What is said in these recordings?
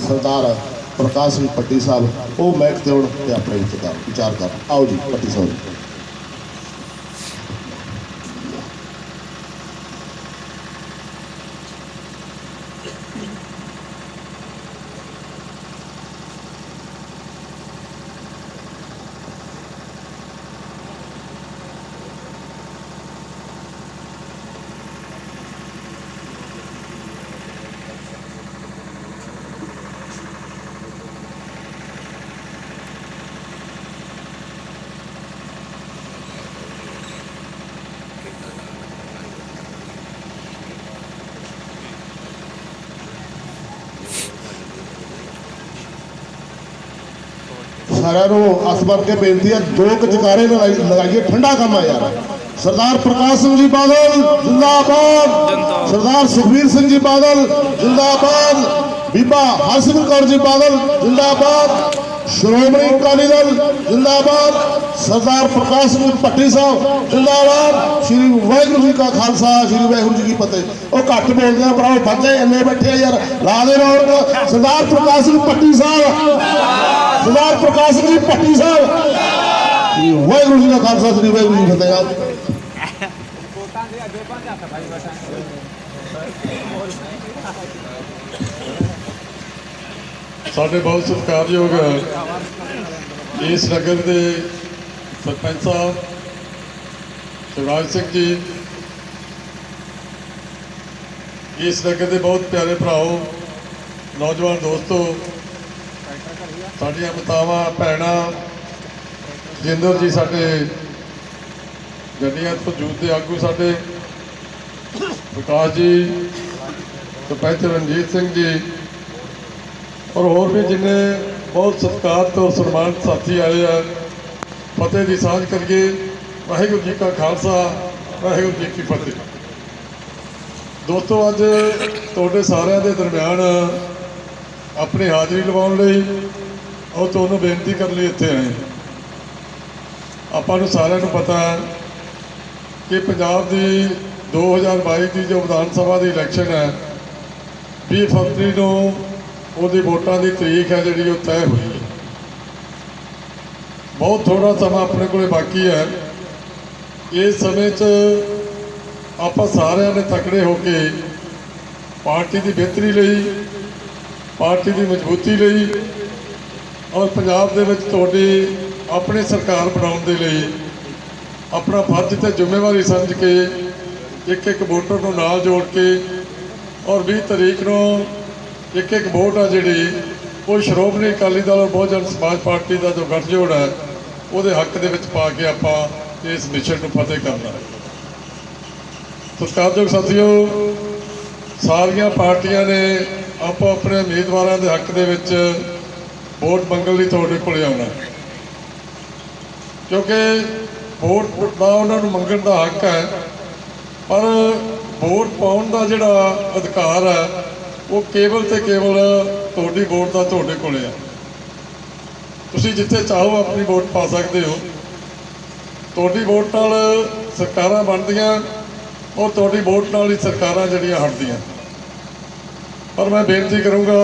सरदार प्रकाश सिंह पट्टी साहब वो मैक ते अपने विचार कर। आओ जी पट्टी साहब। सारे हथ भर के बेनती है, दो जकारे लगाइए, ठंडा काम है यार। सरदार प्रकाश सिंह जी बादल जिंदाबाद, सरदार सुखबीर सिंह जी बादल जिंदाबाद, बीबा हरसिमरत कौर जी बादल जिंदाबाद, श्रोमणी अकाली दल जिंदाबाद, सरदार प्रकाश सिंह पट्टी साहब जिंदाबाद। श्री वाहिगुरू जी का खालसा, श्री वाहिगुरू जी की फतेह। वो घट बोलते हैं भराओ, बच्चे इन्ने बैठे यार, ला दे रौनक। सरदार प्रकाश सिंह पट्टी साहब, सरदार प्रकाश सिंह जी पट्टी साहब, श्री वाहिगुरू जी का खालसा, श्री वाहिगुरू जी की फतेह। साढ़े बहुत सत्कारयोग इस नगर के सरपंच साहब शिवराज सिंह जी, इस नगर के बहुत प्यारे भराओ, नौजवान दोस्तों, साड़ियाँ मातावां भैणां, जिंदर जी साडे गड्डियां मौजूद के आगू साडे विकास जी, सरपंच रणजीत सिंह जी और होर भी जिन्हें बहुत सत्कार तो सम्मानित साथी आए हैं। फतेह की सांझ करिए। वाहिगुरू जी का खालसा, वाहिगुरू जी की फतेह। दोस्तों अज तुहाडे सारिਆਂ ਦੇ दरम्यान अपनी हाज़री लवाउण लई और तुहानूं बेनती करने लिए इत्थे आए। आपां नूं सारिਆਂ नूं पता है कि पंजाब की 2022 की जो विधान सभा की इलैक्शन है 20 फरवरी को ਉਹਦੀ ਵੋਟਾਂ ਦੀ ਤਰੀਕ है ਜਿਹੜੀ ਉਹ तय हुई है। बहुत थोड़ा समा अपने को बाकी है। इस समय आप सारे ने तकड़े होके पार्टी की बेहतरी लई, पार्टी की मजबूती लई और पंजाब दे विच तुहाडी अपनी सरकार बनाउण दे लई अपना फर्ज ते जिम्मेवारी समझ के एक एक वोटर को नाल जोड़ के और 20 तारीख को एक एक वोट आ जी वो श्रोमणी अकाली दल और बहुजन समाज पार्टी का जो गठजोड़ है वो हक दे विच पा के आप इस मिशन को फतेह करना है। सत्कारयोग साथियों, सारिया पार्टियां ने आप अपने उम्मीदवारों के हक दे विच वोट मंगण लई तुहाडे कोल आउणा, क्योंकि वोट का उन्होंने मंगण का हक है, पर वोट पाउण का जिहड़ा अधिकार है वो केवल तो केवल तुहाडी वोट का तुहाडे कोल है। तुसीं जिथे चाहो अपनी वोट पा सकते हो। तुहाडी वोट नाल सरकारां बनदियां और तुहाडी वोट नाल ही सरकारां जिहड़ियां हटदियां। पर मैं बेनती करूँगा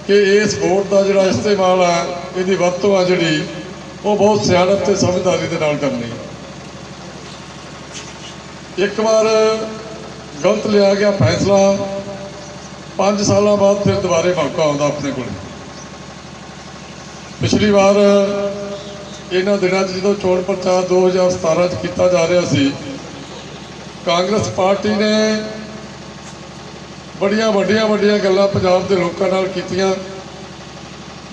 कि इस वोट का जिहड़ा इस्तेमाल है, इहदी वरतों है जिहड़ी वो बहुत सियाणप ते समझदारी दे नाल करनी है। एक बार गलत लिया गया फैसला 5 साल बाद फिर दोबारे मौका आता अपने को। पिछली बार इन्होंने दिनों जो चोण प्रचार 2017 किया जा रहा सी, कांग्रेस पार्टी ने बड़िया वड्डिया वड्डिया गल्लां पंजाब के लोगों नाल कीतियां,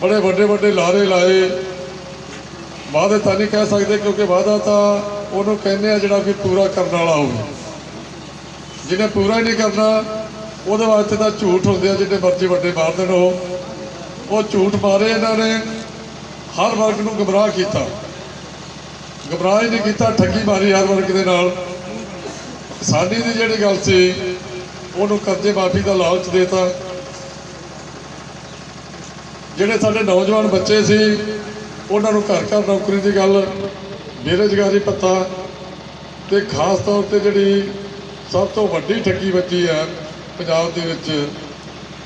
बड़े वड्डे वड्डे लारे लाए। वादे तो नहीं कह सकते क्योंकि वादा तो उन्होंने कहने जिहड़ा कि पूरा करने वाला हो, जिन्हें पूरा ही नहीं करना ਉਹਦੇ वास्ते तो झूठ होंगे हैं। जिन्हें मर्जी वड्डे मार देन वो झूठ मारे। इन्होंने हर वर्ग को गुमराह किया, गुमराह ही नहीं किया, ठगी मारी हर वर्ग के नाल। किसानी की जी गल सी उन्होंने कर्जे माफ़ी का लालच देता। जिहड़े साडे नौजवान बच्चे सी उन्होंने घर घर नौकरी की गल, बेरोजगारी भत्ता, तो खास तौर पर जी सब तो वड्डी ठगी बची है पंजाब दे विच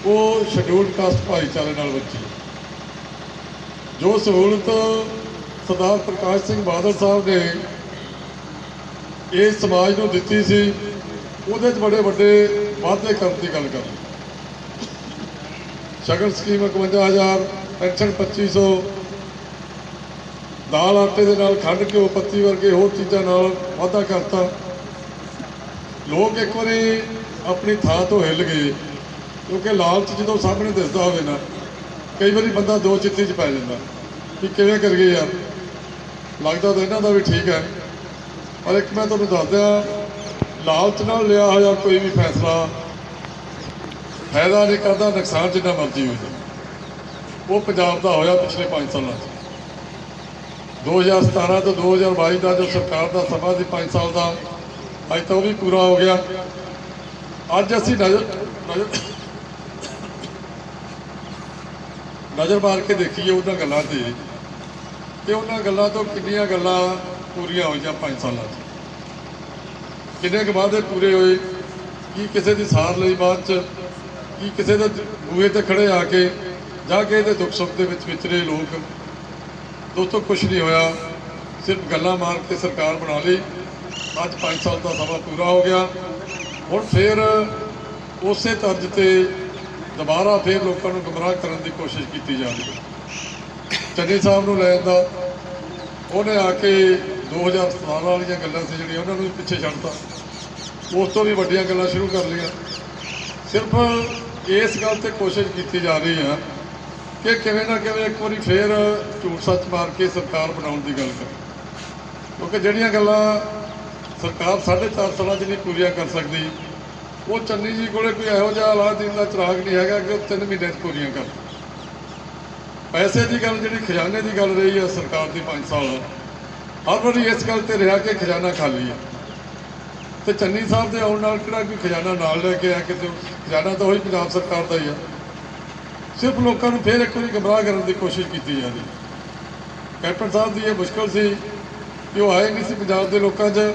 वो शेड्यूल्ड कास्ट भाईचारे नाल बची। जो सहूलत सरदार प्रकाश सिंह बादल साहब ने इस समाज को दिती सी, ਉਹਦੇ 'ਚ बड़े बड़े वादे करने की गल कर। शगन स्कीम 51,000, पेंशन 2,500, दाल आटे के नाल खंड घ्यो पत्ती वर्गे होर चीज़ों नाल वाधा करता। लोग एक बारी अपनी थां तो हिल गए, क्योंकि लालच जो सामने दिसदा होवे ना, कई बार बंदा दो चित्ती च पै जांदा कि किवें करिए यार। लगता तो इन्हां दा भी ठीक है, पर एक मैं तुहानूं दस दियां, लालच नाल लिया होया कोई भी फैसला फायदा नहीं करता, नुकसान जिन्ना मर्जी हो जाए। वो पंजाब का होया पिछले 5 सालों 2017 तो 2022 का जो सरकार का समा सी 5 साल का, अज तो भी पूरा हो गया। अज असी नज़र मार के देखिए उन्होंने गलों से कि उन्होंने गलों तो कितनियां गल्लां पूरियां होईयां 5 सालों किन्ने क वादे पूरे होए, कि किसी की सार लई बाद च, कि किसी के बूहे ते खड़े आके जाके ये दुख सुख के विचरे लोग। दोस्तों कुछ नहीं होया, सिर्फ गल्लां मार के सरकार बना ली। अज 5 साल का समा पूरा हो गया, हुण फिर उस तर्ज से दोबारा फिर लोगों को गुमराह करने की कोशिश की जा रही है। चन्नी साहब को लैन का उन्हें आके 2017 वाली गल्लां सी जिहड़ियां उन्होंने भी पिछे छड्डता, उस तो भी वड्डियां गल्लां शुरू कर लिया। सिर्फ इस गल ते कोशिश की जा रही है कि किवें ना किवें एक बार फिर झूठ सच मार के सरकार बनाउण दी गल करें, क्योंकि जिहड़ियां गल्लां सरकार 4.5 साल नहीं पूरियां कर सकती, वो चन्नी जी को कोई इहो जिहा अलादीन का चिराग नहीं है कि 3 महीने पूरियां कर। पैसे की गल जी खजाने की गल रही है सरकार की 5 साल, हर बार इस गल पर रहा कि खजाना खाली है। तो चन्नी साहब के आने नाल किहड़ा कोई खजाना नाल लैके आया, कि खजाना तो वही पंजाब सरकार का ही है। सिर्फ लोगों को फिर एक बार गुमराह करने की कोशिश की जा रही। कैप्टन साहब की यह मुश्किल सी कि वो आए नहीं सी पंजाब के लोगों च,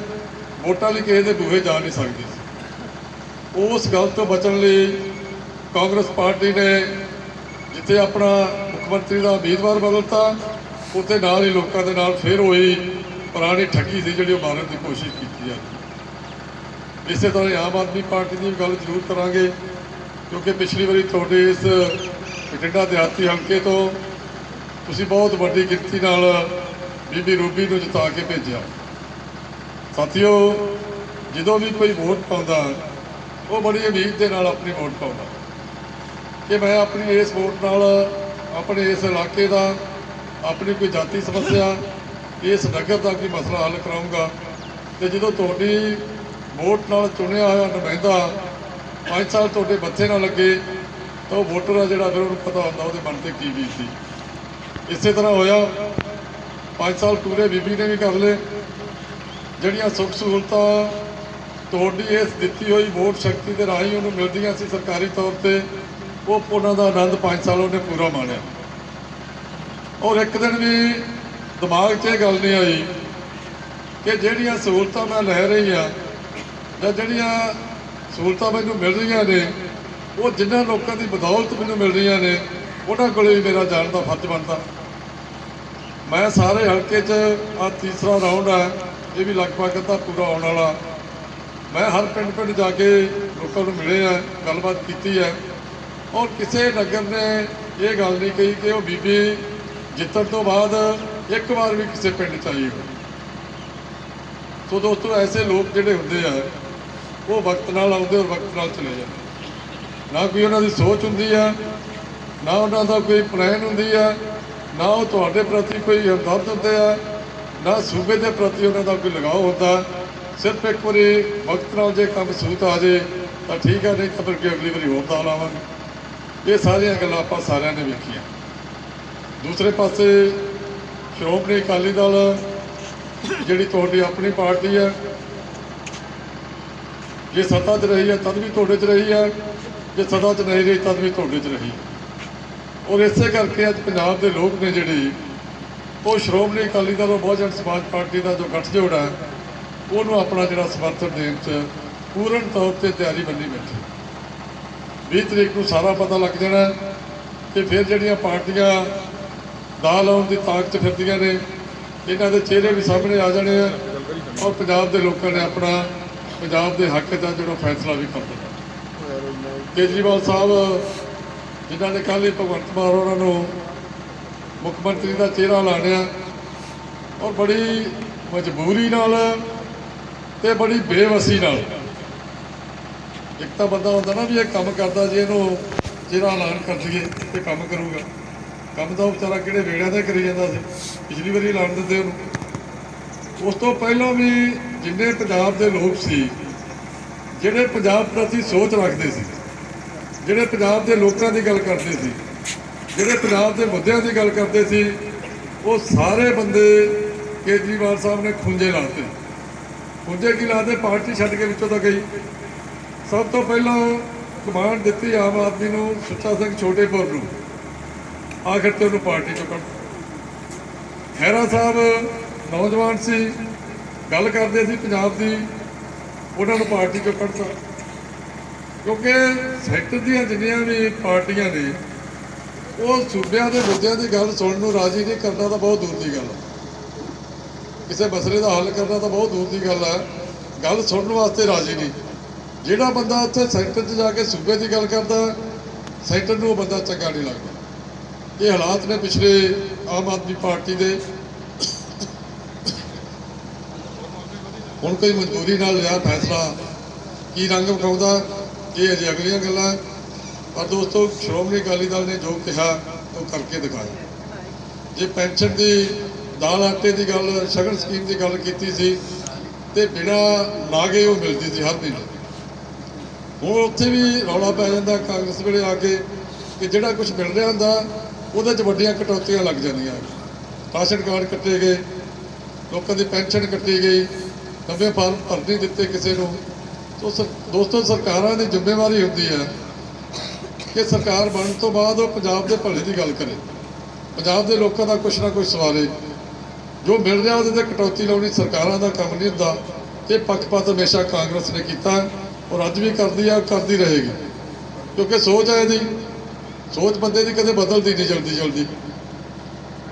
वोटां लई किसी के बूहे जा नहीं सकती। उस गल तो बचन लई कांग्रेस पार्टी ने जिथे अपना मुख्यमंत्री का उम्मीदवार बदलता, उत्थे नाल ही लोगों के नाल फिर वही पुरानी ठगी सी जिहड़ी मारन की कोशिश की जा रही। इस तरह आम आदमी पार्टी की गल जरूर करांगे, क्योंकि पिछली बारी तुहाडे इस बठिंडा देहाती हल्के तो तुसीं बहुत वड्डी गिनती नाल बीबी रूबी नूं जिता के भेजिया। साथियों, जदों भी कोई वोट पाउंदा, वो बड़ी उम्मीद के नाल अपनी वोट पाउंदा कि मैं अपनी इस वोट नाल अपने इस इलाके का, अपनी कोई जाति समस्या, इस नगर का कोई मसला हल कराऊंगा। तो जो तुहाडी वोट नाल चुनिया हुआ नुमाइंदा 5 साल तुहाडे मत्थे ना लगे, तो वोटर आ जिहड़ा फिर उन्हें पता होंदा उहदे मन ते की बीतदी। इस तरह होया 5 साल पूरे बीबी ने भी कर ले। जिहड़ियां सुख सहूलतां तुहाडी इस दित्ती हुई वोट शक्ति के राही उन्होंने मिलदियां सी सरकारी तौर पर, वो उन्हां दा आनंद 5 साल उन्हें पूरा माणिया। और एक दिन भी दिमाग 'च यह गल नहीं आई कि जिहड़ियां सहूलतां मैं लै रही हाँ या जिहड़ियां सहूलतां मैनूं मिल रही ने, वो जिन्हां लोगों की बदौलत मैनूं मिल रही ने, उन्हां कोले भी मेरा जाण दा फर्ज बनता। मैं सारे हल्के 'च आ तीसरा राउंड है, ये भी लगभग अद्धा पूरा आने वाला। मैं हर पिंड पिंड जाके लोगों को मिले हैं, गलबात की है, और किसी नगर ने यह गल नहीं कही कि वो बीबी जितन तो बाद एक बार भी किसी पिंड चाहिए हो। तो दोस्तों, ऐसे लोग जोड़े होंगे हैं, वो वक्त नाल आउंदे और वक्त नाल चले जाते। ना कोई उन्होंने सोच होंगी है, ना उन्होंने कोई प्लान होंगी है, ना वो तुहाडे प्रति कोई हमदर्द होंगे है, ना सूबे के प्रति उन्होंने कोई लगाव होता। सिर्फ एक बार वक्त नाल जे काम सूत आ जाए तो ठीक है, नहीं तो फिर अगली बारी होर दाल आवांगे। ये सारिया गल्लां आपां सारिਆਂ ने वेखियां। दूसरे पासे श्रोमणी अकाली दल जिहड़ी तुहाडी अपनी पार्टी है, जे सत्ता 'च रही है तद भी तुहाडे 'च रही है, जे सत्ता 'च नहीं रही तद भी तुहाडे 'च रही। और इसे करके अज पंजाब के लोग ने जिहड़ी वो श्रोमणी अकाली दल और बहुजन समाज पार्टी का जो गठजोड़ है, उन्होंने अपना जिहड़ा समर्थन देने पूर्ण तौर पर तैयारी बनी बैठी। 20 ਤਰੀਕ ਨੂੰ ਸਾਰਾ ਪਤਾ ਲੱਗ ਜਾਣਾ ਕਿ ਫਿਰ ਜਿਹੜੀਆਂ ਪਾਰਟੀਆਂ ਦਾ ਲਾਉਣ ਦੀ ਤਾਕਤ ਫਿਰਦੀਆਂ ਨੇ ਇਹਨਾਂ ਦੇ ਚਿਹਰੇ ਵੀ ਸਾਹਮਣੇ ਆ ਜਾਣੇ ਆ ਔਰ ਪੰਜਾਬ ਦੇ ਲੋਕਾਂ ਨੇ ਆਪਣਾ ਪੰਜਾਬ ਦੇ ਹੱਕ ਦਾ ਜਿਹੜਾ ਫੈਸਲਾ ਵੀ ਕਰ ਦੇਣਾ। ਕੇਜਰੀਵਾਲ ਸਾਹਿਬ ਜਿਨ੍ਹਾਂ ਨੇ ਕੱਲ੍ਹ ਹੀ ਭਗਵੰਤ ਮਾਨ ਉਹਨਾਂ ਨੂੰ ਮੁੱਖ ਮੰਤਰੀ ਦਾ ਚਿਹਰਾ ਲਾਣਿਆ ਔਰ ਬੜੀ ਮਜਬੂਰੀ ਨਾਲ ਤੇ ਬੜੀ ਬੇਵਸੀ ਨਾਲ। ਇੱਕ ਤਾਂ ਬੰਦਾ ਹੁੰਦਾ ਨਾ ਵੀ ਇਹ ਕੰਮ ਕਰਦਾ ਜੇ ਇਹਨੂੰ ਜਿਹੜਾ ਐਲਾਨ ਕਰ ਦਈਏ ਤੇ ਕੰਮ ਕਰੂਗਾ। ਕੰਮ ਤਾਂ ਉਹ ਵਿਚਾਰਾ ਕਿਹੜੇ ਵੇੜਿਆਂ ਦਾ ਕਰੀ ਜਾਂਦਾ ਸੀ, ਪਿਛਲੀ ਵਾਰੀ ਐਲਾਨ ਦਿੰਦੇ ਉਹਨੂੰ। ਉਸ ਤੋਂ ਪਹਿਲਾਂ ਵੀ ਜਿੰਨੇ ਪੰਜਾਬ ਦੇ ਲੋਕ ਸੀ ਜਿਹੜੇ ਪੰਜਾਬ ਪ੍ਰਤੀ ਸੋਚ ਰੱਖਦੇ ਸੀ, ਜਿਹੜੇ ਪੰਜਾਬ ਦੇ ਲੋਕਾਂ ਦੀ ਗੱਲ ਕਰਦੇ ਸੀ, ਜਿਹੜੇ ਪੰਜਾਬ ਦੇ ਮੁੱਦਿਆਂ ਦੀ ਗੱਲ ਕਰਦੇ ਸੀ, ਉਹ ਸਾਰੇ ਬੰਦੇ ਕੇਜਰੀਵਾਲ ਸਾਹਿਬ ਨੇ ਖੁੰਝੇ ਲਾਤੇ। ਖੁੰਝੇ ਕੀ ਲਾਤੇ? ਪਾਰਟੀ ਛੱਡ ਕੇ ਵਿੱਚੋਂ ਤਾਂ ਗਈ। ਸਭ ਤੋਂ ਪਹਿਲਾਂ ਕਮਾਂਡ ਦਿੱਤੀ ਆਮ ਆਦਮੀ ਨੂੰ, ਸੁੱਚਾ ਸਿੰਘ ਛੋਟੇਪੁਰ ਨੂੰ, ਆਖਿਰ ਤੇ ਉਹਨੂੰ ਪਾਰਟੀ ਚੋਂ ਕੱਢ। ਖਹਿਰਾ ਸਾਹਿਬ ਨੌਜਵਾਨ ਸੀ, ਗੱਲ ਕਰਦੇ ਸੀ ਪੰਜਾਬ ਦੀ, ਉਹਨਾਂ ਨੂੰ ਪਾਰਟੀ ਚੋਂ ਕੱਢਤਾ। ਕਿਉਂਕਿ ਸੈਕਟਰ ਦੀਆਂ ਜਿੰਨੀਆਂ ਵੀ ਪਾਰਟੀਆਂ ਨੇ ਉਹ ਸੂਬਿਆਂ ਦੇ ਮੁੱਦਿਆਂ ਦੀ ਗੱਲ ਸੁਣਨ ਨੂੰ ਰਾਜੀ ਨਹੀਂ। ਕਰਨਾ ਤਾਂ ਬਹੁਤ ਦੂਰ ਦੀ ਗੱਲ ਹੈ, ਕਿਸੇ ਮਸਲੇ ਦਾ ਹੱਲ ਕਰਨਾ ਤਾਂ ਬਹੁਤ ਦੂਰ ਦੀ ਗੱਲ ਹੈ, ਗੱਲ ਸੁਣਨ ਵਾਸਤੇ ਰਾਜੀ ਨਹੀਂ। ਜਿਹੜਾ ਬੰਦਾ ਉੱਥੇ ਸੈਂਟਰ 'ਚ ਜਾ ਕੇ ਸੂਬੇ ਦੀ ਗੱਲ ਕਰਦਾ, ਸੈਂਟਰ ਨੂੰ ਉਹ ਬੰਦਾ ਚੰਗਾ ਨਹੀਂ ਲੱਗਦਾ। ਇਹ ਹਾਲਾਤ ਨੇ ਪਿਛਲੇ ਆਮ ਆਦਮੀ ਪਾਰਟੀ ਦੇ। ਹੁਣ ਕੋਈ ਮਜ਼ਦੂਰੀ ਨਾਲ ਲਿਆ ਫੈਸਲਾ ਕੀ ਰੰਗ ਵਿਖਾਉਂਦਾ, ਇਹ ਅਜੇ ਅਗਲੀਆਂ ਗੱਲਾਂ। ਪਰ ਦੋਸਤੋ, ਸ਼੍ਰੋਮਣੀ ਅਕਾਲੀ ਦਲ ਨੇ ਜੋ ਕਿਹਾ ਉਹ ਕਰਕੇ ਦਿਖਾਇਆ। ਜੇ ਪੈਨਸ਼ਨ ਦੀ, ਦਾਲ ਆਟੇ ਦੀ ਗੱਲ, ਸ਼ਗਨ ਸਕੀਮ ਦੀ ਗੱਲ ਕੀਤੀ ਸੀ ਤੇ ਬਿਨਾਂ ਲਾਗੇ ਉਹ ਮਿਲਦੀ ਸੀ ਹਰ ਮਹੀਨੇ। ਹੁਣ ਉੱਥੇ ਵੀ ਰੌਲਾ ਪੈ ਜਾਂਦਾ ਕਾਂਗਰਸ ਵੇਲੇ ਆ ਕੇ ਕਿ ਜਿਹੜਾ ਕੁਝ ਮਿਲ ਰਿਹਾ ਹੁੰਦਾ ਉਹਦੇ 'ਚ ਵੱਡੀਆਂ ਕਟੌਤੀਆਂ ਲੱਗ ਜਾਂਦੀਆਂ। ਰਾਸ਼ਨ ਕਾਰਡ ਕੱਟੇ ਗਏ, ਲੋਕਾਂ ਦੀ ਪੈਨਸ਼ਨ ਕੱਟੀ ਗਈ, ਨਵੇਂ ਫਾਰਮ ਭਰ ਨਹੀਂ ਦਿੱਤੇ ਕਿਸੇ ਨੂੰ। ਦੋਸਤੋ, ਸਰਕਾਰਾਂ ਦੀ ਜ਼ਿੰਮੇਵਾਰੀ ਹੁੰਦੀ ਹੈ ਕਿ ਸਰਕਾਰ ਬਣਨ ਤੋਂ ਬਾਅਦ ਉਹ ਪੰਜਾਬ ਦੇ ਭਲੇ ਦੀ ਗੱਲ ਕਰੇ, ਪੰਜਾਬ ਦੇ ਲੋਕਾਂ ਦਾ ਕੁਛ ਨਾ ਕੁਛ ਸਵਾਰੇ। ਜੋ ਮਿਲ ਰਿਹਾ ਉਹਦੇ 'ਤੇ ਕਟੌਤੀ ਲਾਉਣੀ ਸਰਕਾਰਾਂ ਦਾ ਕੰਮ ਨਹੀਂ ਹੁੰਦਾ। ਇਹ ਪੱਖਪਾਤ ਹਮੇਸ਼ਾ ਕਾਂਗਰਸ ਨੇ ਕੀਤਾ ਔਰ ਅੱਜ ਵੀ ਕਰਦੀ ਆ, ਕਰਦੀ ਰਹੇਗੀ। ਕਿਉਂਕਿ ਸੋਚ ਹੈ ਇਹਦੀ, ਸੋਚ ਬੰਦੇ ਦੀ ਕਦੇ ਬਦਲਦੀ ਨਹੀਂ ਜਲਦੀ।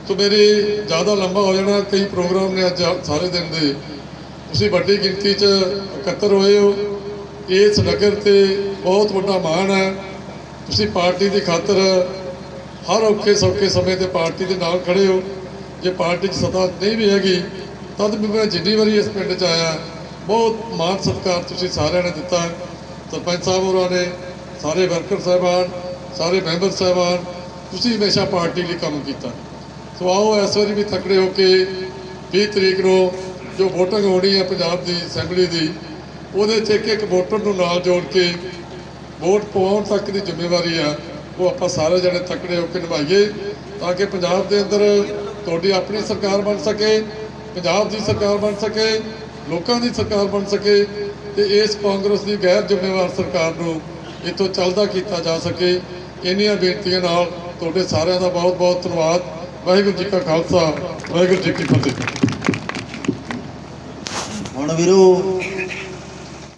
ਸੋ ਮੇਰੀ ਜ਼ਿਆਦਾ ਲੰਬਾ ਹੋ ਜਾਣਾ, ਕਈ ਪ੍ਰੋਗਰਾਮ ਨੇ ਅੱਜ ਸਾਰੇ ਦਿਨ ਦੇ। ਤੁਸੀਂ ਵੱਡੀ ਗਿਣਤੀ 'ਚ ਇਕੱਤਰ ਹੋਏ ਹੋ, ਇਸ ਨਗਰ ਤੇ ਬਹੁਤ ਵੱਡਾ ਮਾਣ ਹੈ। ਤੁਸੀਂ ਪਾਰਟੀ ਦੀ ਖਾਤਰ ਹਰ ਔਖੇ ਸੌਖੇ ਸਮੇਂ ਤੇ ਪਾਰਟੀ ਦੇ ਨਾਲ ਖੜੇ ਹੋ। ਜੇ ਪਾਰਟੀ 'ਚ ਸੱਤਾ ਨਹੀਂ ਵੀ ਹੈਗੀ ਤਦ ਵੀ ਮੈਂ ਜਿੰਨੀ ਵਾਰੀ ਇਸ ਪਿੰਡ 'ਚ ਆਇਆ ਬਹੁਤ ਮਾਣ ਸਤਿਕਾਰ ਤੁਸੀਂ ਸਾਰਿਆਂ ਨੇ ਦਿੱਤਾ। ਸਰਪੰਚ ਸਾਹਿਬ ਹੋਰਾਂ ਨੇ, ਸਾਰੇ ਵਰਕਰ ਸਾਹਿਬਾਨ, ਸਾਰੇ ਮੈਂਬਰ ਸਾਹਿਬਾਨ, ਤੁਸੀਂ ਹਮੇਸ਼ਾ ਪਾਰਟੀ ਲਈ ਕੰਮ ਕੀਤਾ। ਸੋ ਆਓ ਇਸ ਵਾਰੀ ਵੀ ਤਕੜੇ ਹੋ ਕੇ 20 ਤਰੀਕ ਨੂੰ ਜੋ ਵੋਟਿੰਗ ਹੋਣੀ ਹੈ ਪੰਜਾਬ ਦੀ ਅਸੈਂਬਲੀ ਦੀ, ਉਹਦੇ 'ਚ ਇੱਕ ਵੋਟਰ ਨੂੰ ਨਾਲ ਜੋੜ ਕੇ ਵੋਟ ਪਾਉਣ ਤੱਕ ਦੀ ਜ਼ਿੰਮੇਵਾਰੀ ਆ ਉਹ ਆਪਾਂ ਸਾਰੇ ਜਣੇ ਤਕੜੇ ਹੋ ਕੇ ਨਿਭਾਈਏ ਤਾਂ ਕਿ ਪੰਜਾਬ ਦੇ ਅੰਦਰ ਤੁਹਾਡੀ ਆਪਣੀ ਸਰਕਾਰ ਬਣ ਸਕੇ, ਪੰਜਾਬ ਦੀ ਸਰਕਾਰ ਬਣ ਸਕੇ, ਲੋਕਾਂ ਦੀ ਸਰਕਾਰ ਬਣ ਸਕੇ ਤੇ ਇਸ ਕਾਂਗਰਸ ਦੀ ਗੈਰ ਜ਼ਿੰਮੇਵਾਰ ਸਰਕਾਰ ਨੂੰ ਇੱਥੋਂ ਚੱਲਦਾ ਕੀਤਾ ਜਾ ਸਕੇ। ਇੰਨੀਆਂ ਬੇਨਤੀਆਂ ਨਾਲ ਤੁਹਾਡੇ ਸਾਰਿਆਂ ਦਾ ਬਹੁਤ ਬਹੁਤ ਧੰਨਵਾਦ। ਵਾਹਿਗੁਰੂ ਜੀ ਕਾ ਖਾਲਸਾ, ਵਾਹਿਗੁਰੂ ਜੀ ਕੀ ਫਤਿਹ। ਹੁਣ ਵੀਰੋ